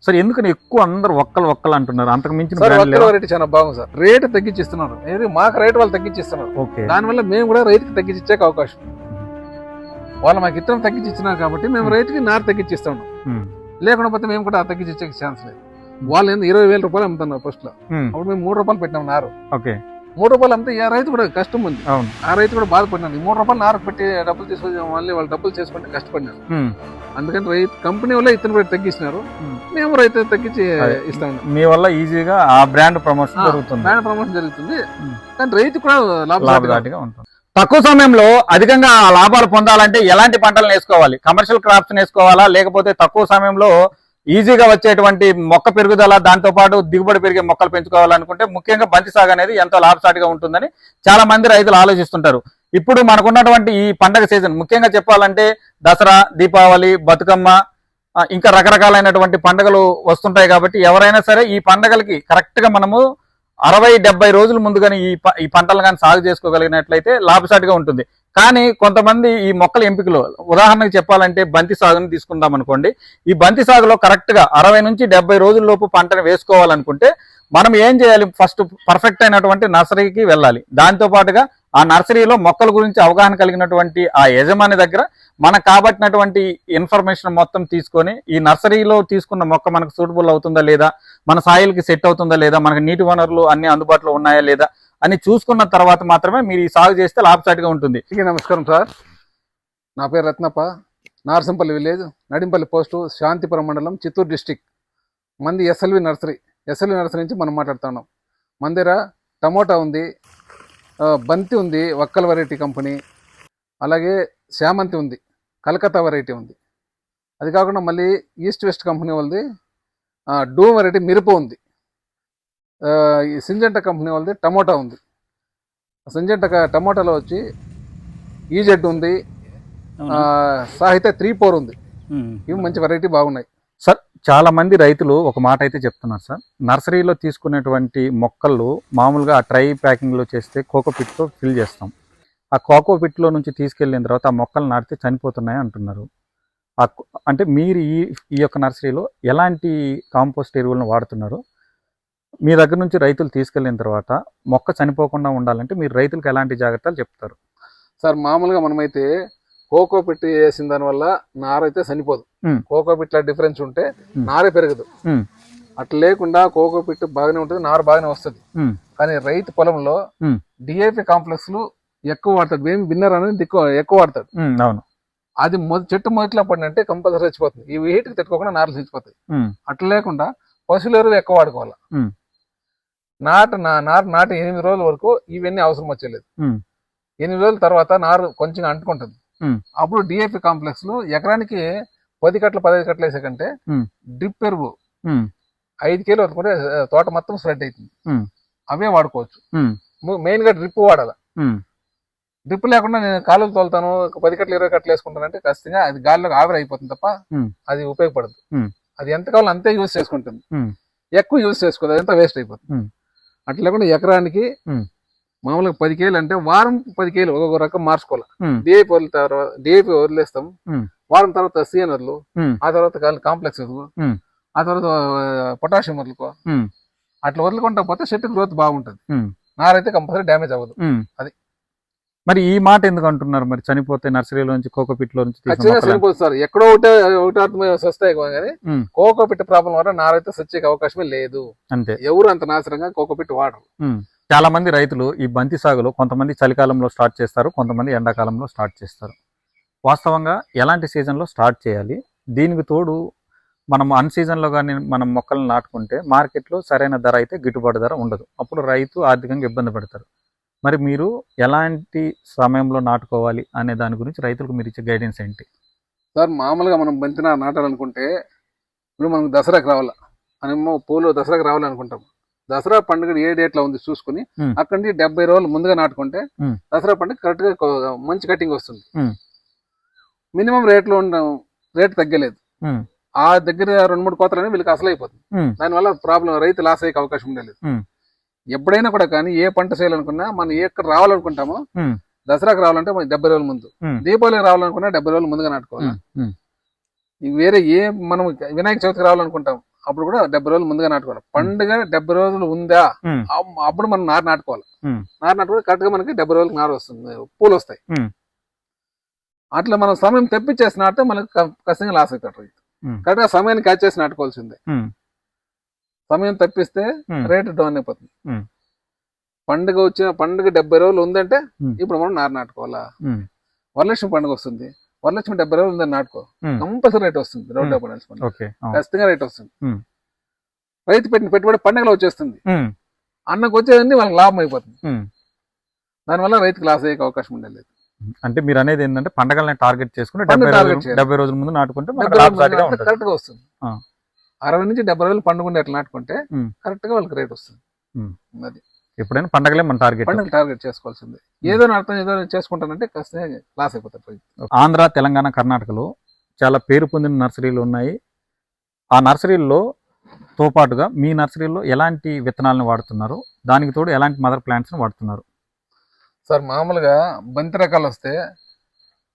Sir ఎందుకని ఎక్కువ అందరు ఒక్కలు అంటున్నారు? అంతకు మించిన రేటు చాలా బాగుంది సార్. రేటు తగ్గించిస్తున్నారు, ఏది మాకు రేటు వాళ్ళు తగ్గించిస్తున్నారు. దానివల్ల మేము కూడా రైతుకి తగ్గించే అవకాశం. వాళ్ళు మాకు ఇతరం తగ్గించి ఇచ్చినారు కాబట్టి మేము రైతుకి నారు తగ్గించిస్తాం. లేకపోతే మేము కూడా తగ్గించే ఛాన్స్ లేదు. వాళ్ళు 20,000 రూపాయలు అమ్ముతున్నారు ఫస్ట్ లో. అప్పుడు మేము 3 రూపాయలు పెట్టినాం నారు. 3 రూపాయలు అమ్మితే ఆ రైతు కూడా కష్టం ఉంది. ఆ రైతు కూడా బాధపడినాడు. 3 రూపాయలు నారు పెట్టి డబ్బులు తీసుకొని మళ్ళీ వాళ్ళు డబ్బులు చేసుకుంటే కష్టపడినారు. అందుకని రైతు కంపెనీ వల్ల ఇతను కూడా తగ్గిస్తున్నారు, మేము రైతు తగ్గించి ఇస్తాం. మీ వల్ల ఈజీగా ఆ బ్రాండ్ ప్రమోషన్ జరుగుతుంది. కానీ రైతు కూడా లాభదాయకంగా ఉంటుంది. తక్కువ సమయంలో అధికంగా లాభాలు పొందాలంటే ఎలాంటి పంటలు వేసుకోవాలి? కమర్షియల్ క్రాప్స్ వేసుకోవాలా, లేకపోతే తక్కువ సమయంలో ఈజీగా వచ్చేటువంటి మొక్క పెరుగుదల, దాంతో పాటు దిగుబడి పెరిగే మొక్కలు పెంచుకోవాలనుకుంటే ముఖ్యంగా బంతి సాగు అనేది ఎంతో లాభసాటిగా ఉంటుందని చాలా మంది రైతులు ఆలోచిస్తుంటారు. ఇప్పుడు మనకున్నటువంటి ఈ పండగ సీజన్ ముఖ్యంగా చెప్పాలంటే దసరా, దీపావళి, బతుకమ్మ, ఇంకా రకరకాలైనటువంటి పండుగలు వస్తుంటాయి. కాబట్టి ఎవరైనా సరే ఈ పండుగలకి కరెక్ట్ గా మనము 60-70 రోజుల ముందుగానే ఈ పంటలు కానీ సాగు చేసుకోగలిగినట్లయితే లాభసాటిగా ఉంటుంది. కానీ కొంతమంది ఈ మొక్కల ఎంపికలో ఉదాహరణకు చెప్పాలంటే బంతి సాగుని తీసుకుందాం అనుకోండి. ఈ బంతి సాగులో కరెక్ట్ గా 60 నుంచి 70 రోజుల లోపు పంటను వేసుకోవాలనుకుంటే మనం ఏం చేయాలి? ఫస్ట్ పర్ఫెక్ట్ అయినటువంటి నర్సరీకి వెళ్ళాలి. దాంతో పాటుగా ఆ నర్సరీలో మొక్కల గురించి అవగాహన కలిగినటువంటి ఆ యజమాని దగ్గర మనకు కాబట్టినటువంటి ఇన్ఫర్మేషన్ మొత్తం తీసుకొని ఈ నర్సరీలో తీసుకున్న మొక్క మనకు సూటబుల్ అవుతుందా లేదా, మన సాయిల్కి సెట్ అవుతుందా లేదా, మనకు నీటి వనరులు అన్ని అందుబాటులో ఉన్నాయా లేదా అని చూసుకున్న తర్వాత మాత్రమే మీరు ఈ సాగు చేస్తే లాభసాటిగా ఉంటుంది. నమస్కారం సార్, నా పేరు రత్నప్ప, నార్సింపల్లి విలేజ్, నడింపల్లి పోస్టు, శాంతిపురం మండలం, చిత్తూరు డిస్టిక్. మంది ఎస్ఎల్వి నర్సరీ నుంచి మనం మాట్లాడుతున్నాం. మన దగ్గర టమోటా ఉంది, బంతి ఉంది, వక్కల వెరైటీ కంపెనీ, అలాగే శామంతి ఉంది, కలకత్తా వెరైటీ ఉంది. అది కాకుండా మళ్ళీ ఈస్ట్ వెస్ట్ కంపెనీ వాళ్ళది డూమ్ వెరైటీ మిరప ఉంది. ఈ సింజెంటా కంపెనీ వాళ్ళది టమోటా ఉంది. సింజెంటా టమోటాలో వచ్చి ఈజెడ్ ఉంది, సాహిత్య 3-4 ఉంది. ఇవి మంచి వెరైటీ బాగున్నాయి సార్. చాలా మంది రైతులు ఒక మాట అయితే చెప్తున్నారు సార్, నర్సరీలో తీసుకునేటువంటి మొక్కలు మామూలుగా ఆ ట్రై ప్యాకింగ్లో చేస్తే కోకోపిట్తో ఫిల్ చేస్తాం. ఆ కోకోపిట్లో నుంచి తీసుకెళ్ళిన తర్వాత ఆ మొక్కలు నాటితే చనిపోతున్నాయి అంటున్నారు. అంటే మీరు ఈ యొక్క నర్సరీలో ఎలాంటి కాంపోస్ట్ ఎరువులను వాడుతున్నారు? మీ దగ్గర నుంచి రైతులు తీసుకెళ్ళిన తర్వాత మొక్క చనిపోకుండా ఉండాలంటే మీరు రైతులకు ఎలాంటి జాగ్రత్తలు చెప్తారు? సార్, మామూలుగా మనమైతే కోకోపిట్ వేసిన దాని వల్ల నారైతే చనిపోదు. కోకోపిట్ల డిఫరెన్స్ ఉంటే నారే పెరగదు. అట్లా లేకుండా కోకోపిట్ బాగానే ఉంటుంది, నారు బాగానే వస్తుంది. కానీ రైతు పొలంలో డిఏపి కాంప్లెక్స్లు ఎక్కువ వాడతాడు. ఏమి విన్నర్ అనేది ఎక్కువ వాడతాడు. అవును, అది చెట్టు మొదట్లో పడినంటే కంపల్సరీ చచ్చిపోతుంది. ఈ హీట్కి తట్టుకోకుండా నార్లు చచ్చిపోతాయి. అట్లా లేకుండా పశువుల ఎరువు ఎక్కువ వాడుకోవాలి. నాటి 8 రోజుల వరకు ఇవన్నీ అవసరం వచ్చేలేదు. 8 రోజుల తర్వాత నారు కొంచెం అంటుకుంటుంది. అప్పుడు డిఏపి కాంప్లెక్స్ లో ఎకరానికి 10 కట్టలు 15 కట్టలు వేసే కంటే డ్రిప్ ఎరువు 5 కిలో వరకు తోట మొత్తం స్ప్రెడ్ అవుతుంది. అవే వాడుకోవచ్చు. మెయిన్ గా డ్రిప్ వాడాలి. డ్రిప్ లేకుండా నేను కాలువలు తోలుతాను, 10 కట్టలు 20 కట్టలు వేసుకుంటానంటే ఖచ్చితంగా అది గాలిలో ఆవిరి అయిపోతుంది తప్ప అది ఉపయోగపడదు. అది ఎంత కావాలో అంతే యూజ్ చేసుకుంటుంది. ఎక్కువ యూజ్ చేసుకోదు, అదంతా వేస్ట్ అయిపోతుంది. అట్లా లేకుండా ఎకరానికి మామూలుగా 10 కేలు అంటే వారం 10 కేలు ఒక్కొక్క రకం మార్చుకోవాలి. డిఏపి వదిలేస్తాం, వారం తర్వాత సిఎన్ఆర్లు, ఆ తర్వాత కాంప్లెక్స్ ఎరువు, ఆ తర్వాత పొటాషియం వదులుకో. అట్లా వదులుకుంటా పోతే చెట్టు గ్రోత్ బాగుంటుంది. నారైతే కంపల్సరీ డ్యామేజ్ అవ్వదు. అది మరి ఈ మాట ఎందుకు అంటున్నారు? మరి చనిపోతే నర్సరీలో నుంచి కోకోపిట్ లో నుంచి చనిపోతుంది సార్. ఎక్కడో ఒకటి వస్తాయి కానీ కోకోపిట్ ప్రాబ్లం వల్ల నారైతే సచ్చే అవకాశమే లేదు. అంతే, ఎవరు అంత నాశనంగా కోకోపిట్ వాడరు. చాలా మంది రైతులు ఈ బంతి సాగులో కొంతమంది చలికాలంలో స్టార్ట్ చేస్తారు, కొంతమంది ఎండాకాలంలో స్టార్ట్ చేస్తారు. వాస్తవంగా ఎలాంటి సీజన్లో స్టార్ట్ చేయాలి? దీనికి తోడు మనం అన్ సీజన్లో కానీ మనం మొక్కలను నాటుకుంటే మార్కెట్లో సరైన ధర అయితే గిట్టుబాటు ధర ఉండదు. అప్పుడు రైతు ఆర్థికంగా ఇబ్బంది పడతారు. మరి మీరు ఎలాంటి సమయంలో నాటుకోవాలి అనే దాని గురించి రైతులకు మీరు ఇచ్చే గైడెన్స్ ఏంటి? సార్, మామూలుగా మనం బంతి నాటాలనుకుంటే ఇప్పుడు మనకు దసరాకి రావాలా అనేమో, పూలు దసరాకి రావాలనుకుంటాం. దసరా పండుగ ఏ డేట్ లో ఉంది చూసుకుని అక్కడి నుంచి 70 రోజులు ముందుగా నాటుకుంటే దసరా పండుగ కరెక్ట్ గా మంచి కటింగ్ వస్తుంది. మినిమం రేట్ తగ్గలేదు. ఆ దగ్గర 2-3 కోతలని వీళ్ళకి అసలు అయిపోతుంది. దానివల్ల ప్రాబ్లం, రైతు లాస్ అయ్యే అవకాశం ఉండలేదు. ఎప్పుడైనా కూడా కానీ ఏ పంట చేయాలనుకున్నా మనం ఎక్కడ రావాలనుకుంటామో దసరాకి రావాలంటే 70 రోజుల ముందు, దీపావళికి రావాలనుకున్నా 70 రోజుల ముందుగా నాటుకోవాలి. వేరే మనం వినాయక చవితికి రావాలనుకుంటాం, అప్పుడు కూడా 70 రోజులు ముందుగా నాటుకోవాలి. పండుగ 70 రోజులు ఉందా అప్పుడు మనం నారు నాటుకోవాలి. నారు నాటుకోవాలి కరెక్ట్ గా మనకి 70 రోజులకు నారు వస్తుంది, పూలు వస్తాయి. అట్లా మనం సమయం తెప్పించేసి నాటితే మనకి ఖచ్చితంగా లాస్ అవుతాడు రైతు. కరెక్ట్ గా సమయాన్ని క్యాచ్ చేసి నాటుకోవాల్సిందే. సమయం తప్పిస్తే రేటు డౌన్ అయిపోతుంది. పండుగ 70 రోజులు ఉందంటే ఇప్పుడు మనం నారు నాటుకోవాలా. వరలక్ష్మి పండుగ వస్తుంది, వరలక్ష్మి 70 రోజులు ఉందని నాటుకో, కంపల్సరీ రేట్ వస్తుంది. రోడ్డు ఖచ్చితంగా రేట్ వస్తుంది. రైతు పెట్టిన పెట్టుబడి పండుగలో వచ్చేస్తుంది, అన్నకు వచ్చేదండి వాళ్ళకి లాభం అయిపోతుంది. దానివల్ల రైతుకి లాస్ అయ్యే అవకాశం ఉండలేదు. అంటే మీరు అనేది ఏంటంటే పండగల్ని టార్గెట్ చేసుకుని 70 రోజుల ముందు నాటుకుంటే కరెక్ట్ గా వస్తుంది. 60 నుంచి 70 రోజులు పండుగ ఎట్లా నాటుకుంటే కరెక్ట్ గా వాళ్ళకి రేట్ వస్తుంది. అది ఎప్పుడైనా పండగలే మన టార్గెట్ చేసుకోవాల్సిందే. ఏదో అర్థం ఏదో చేసుకుంటానంటే ఖచ్చితంగా లాస్ అయిపోతారు. ఆంధ్ర, తెలంగాణ, కర్ణాటకలో చాలా పేరు పొందిన నర్సరీలు ఉన్నాయి. ఆ నర్సరీల్లో తో పాటుగా మీ నర్సరీలో ఎలాంటి విత్తనాలను వాడుతున్నారు, దానికి తోడు ఎలాంటి మదర్ ప్లాంట్స్ వాడుతున్నారు? సార్ మామూలుగా బంతి రకాలు వస్తే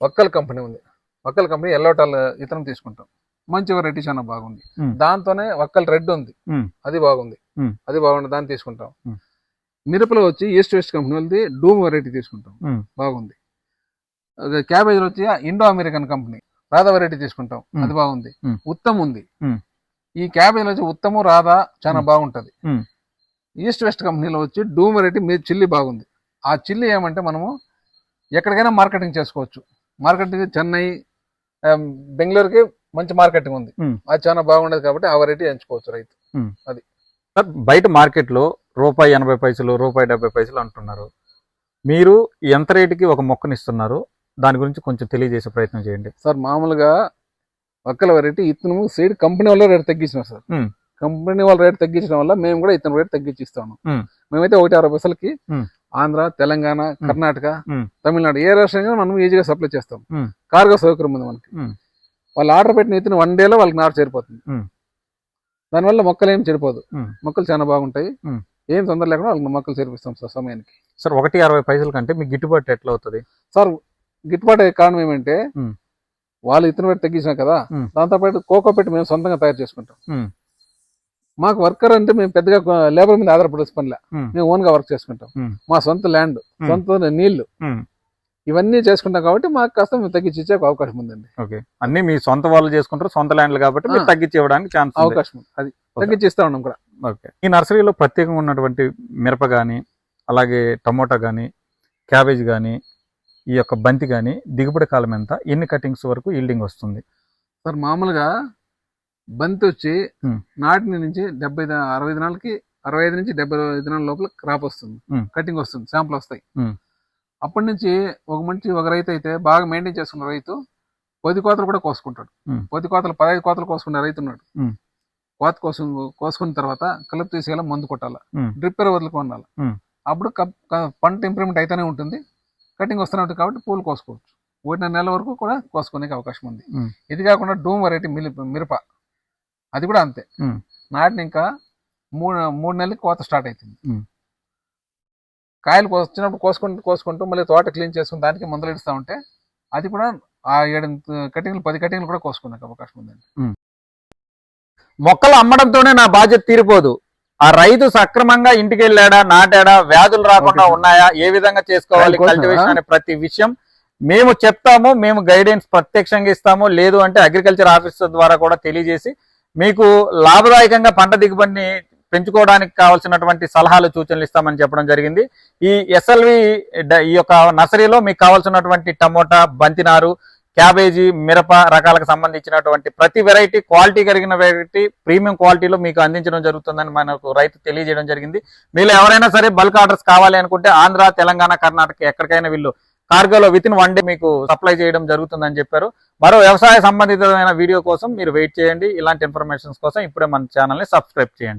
వక్కల్ కంపెనీ ఉంది. వక్కల్ కంపెనీ ఎల్లోటాల్ ఇతనం తీసుకుంటాం, మంచి వెరైటీ చాలా బాగుంది. దాంతోనే వక్కల్ రెడ్ ఉంది, అది బాగుంది. దాన్ని తీసుకుంటాం. మిరపలో వచ్చి ఈస్ట్ వెస్ట్ కంపెనీ వాళ్ళది డూమ్ వెరైటీ తీసుకుంటాం, బాగుంది. క్యాబేజీలో వచ్చి Indo American company Radha variety తీసుకుంటాం, అది బాగుంది. ఉత్తమ్ ఉంది. ఈ క్యాబేజీలో వచ్చి ఉత్తము రాధా చాలా బాగుంటది. ఈస్ట్ వెస్ట్ కంపెనీలో వచ్చి డూమ్ వెరైటీ చిల్లీ బాగుంది. ఆ చిల్లీ ఏమంటే మనము ఎక్కడికైనా మార్కెటింగ్ చేసుకోవచ్చు. మార్కెటింగ్ చెన్నై, బెంగళూరుకి మంచి మార్కెటింగ్ ఉంది, అది చాలా బాగుండదు. కాబట్టి ఆ వెరైటీ ఎంచుకోవచ్చు రైతు. అది సార్, బయట మార్కెట్లో ₹1.80, ₹1.70 అంటున్నారు. మీరు ఎంత రేటుకి ఒక మొక్కని ఇస్తున్నారు, దాని గురించి కొంచెం తెలియజేసే ప్రయత్నం చేయండి. సార్ మామూలుగా వక్కల వెరైటీ ఇత్తనము సీడ్ కంపెనీ వల్ల రేటు తగ్గించినాం సార్. కంపెనీ వాళ్ళ రేటు తగ్గించడం వల్ల మేము కూడా ఇతను రేటు తగ్గించి ఇస్తాము. మేమైతే ₹1.60కి ఆంధ్ర, తెలంగాణ, కర్ణాటక, తమిళనాడు ఏ రాష్ట్రంగా మనం ఈజీగా సప్లై చేస్తాం. కార్గో సౌకర్యం ఉంది మనకి. వాళ్ళు ఆర్డర్ పెట్టిన ఇతను 1 డేలో వాళ్ళకి నారు చేరిపోతుంది. దానివల్ల మొక్కలు ఏం చెడిపోదు, మొక్కలు చాలా బాగుంటాయి. ఏం తొందర లేకుండా వాళ్ళకి మొక్కలు చేర్పిస్తాం సార్ సమయానికి. సార్, ₹1.60 కంటే మీకు గిట్టుబాటు ఎట్లా అవుతుంది సార్? గిట్టుబాటు కారణం ఏమంటే వాళ్ళు ఇతను పెట్టి తగ్గించినా కదా, దాంతోపాటు కోకో పెట్టి మేము సొంతంగా తయారు చేసుకుంటాం. మాకు వర్కర్ అంటే మేము పెద్దగా లేబర్ మీద ఆధారపడే పనిలే, మేము ఓన్ గా వర్క్ చేసుకుంటాం. మా సొంత ల్యాండ్, సొంత నీళ్లు, ఇవన్నీ చేసుకుంటాం కాబట్టి మాకు కాస్త మేము తగ్గించి ఇచ్చే అవకాశం ఉందండి. ఓకే, అన్ని మీ సొంత వాళ్ళు చేసుకుంటారు, సొంత ల్యాండ్లు కాబట్టి మీరు తగ్గించి ఇవ్వడానికి ఛాన్స్ అవకాశం ఉంది. అది తగ్గించి ఇస్తా ఉన్నాం కూడా. ఓకే, ఈ నర్సరీలో ప్రత్యేకంగా ఉన్నటువంటి మిరప కానీ, అలాగే టమోటా కానీ, క్యాబేజ్ కానీ, ఈ యొక్క బంతి కానీ దిగుబడి కాలం ఎంత, ఎన్ని కటింగ్స్ వరకు ఈల్డింగ్ వస్తుంది? సార్ మామూలుగా బంతి వచ్చి నాటిని నుంచి 60 దినాలకి 65 నుంచి 70 దినాల లోపల క్రాప్ వస్తుంది, కటింగ్ వస్తుంది, శాంపుల్ వస్తాయి. అప్పటి నుంచి ఒక రైతు అయితే బాగా మెయింటైన్ చేసుకున్న రైతు 10 కోతలు కూడా కోసుకుంటాడు. 10 కోతలు 15 కోతలు కోసుకున్న రైతు ఉన్నాడు. కోత కోసుకున్న తర్వాత కలుపు తీసేయాలి, మందు కొట్టాలి, డ్రిప్పర్ వదులుకోవాలి. అప్పుడు పంట ఇంప్రూవ్మెంట్ అయితేనే ఉంటుంది, కటింగ్ వస్తూనే ఉంటుంది. కాబట్టి పూలు కోసుకోవచ్చు. 1 నెల వరకు కూడా కోసుకునే అవకాశం ఉంది. ఇది కాకుండా డూమ్ వెరైటీ మిరప, అది కూడా అంతే. నాటిని ఇంకా 3 నెలలకి కోత స్టార్ట్ అవుతుంది. కాయలు వచ్చినప్పుడు కోసుకుంటూ మళ్ళీ తోట క్లీన్ చేసుకుని దానికి మందులు ఇస్తా ఉంటే అది కూడా ఆ 7 కటింగ్లు 10 కటింగ్లు కూడా కోసుకునే అవకాశం ఉందండి. మొక్కలు అమ్మడంతోనే నా బాధ్యత తీరిపోదు. ఆ రైతు సక్రమంగా ఇంటికి వెళ్ళాడా, నాటాడా, వ్యాధులు రాకుండా ఉన్నాయా, ఏ విధంగా చేసుకోవాలి కల్టివేషన్ అనే ప్రతి విషయం మేము చెప్తాము. మేము గైడెన్స్ ప్రత్యక్షంగా ఇస్తాము. లేదు అంటే అగ్రికల్చర్ ఆఫీసర్ ద్వారా కూడా తెలియజేసి మీకు లాభదాయకంగా పంట దిగుబడిని పెంచుకోవడానికి కావాల్సినటువంటి సలహాలు, సూచనలు ఇస్తామని చెప్పడం జరిగింది. ఈ ఎస్ఎల్వి ఈ యొక్క నర్సరీలో మీకు కావాల్సినటువంటి టమోటా, బంతినారు, క్యాబేజీ, మిరప రకాలకు సంబంధించినటువంటి ప్రతి వెరైటీ, క్వాలిటీ కలిగిన వెరైటీ, ప్రీమియం క్వాలిటీలో మీకు అందించడం జరుగుతుందని మనకు రైతు తెలియజేయడం జరిగింది. మీరు ఎవరైనా సరే బల్క్ ఆర్డర్స్ కావాలి అనుకుంటే ఆంధ్ర, తెలంగాణ, కర్ణాటక ఎక్కడికైనా వీళ్ళు కార్గోలో వితిన్ 1 డే మీకు సప్లై చేయడం జరుగుతుందని చెప్పారు. మరో వ్యవసాయ సంబంధితమైన వీడియో కోసం మీరు వెయిట్ చేయండి. ఇలాంటి ఇన్ఫర్మేషన్స్ కోసం ఇప్పుడే మన ఛానల్ని సబ్స్క్రైబ్ చేయండి.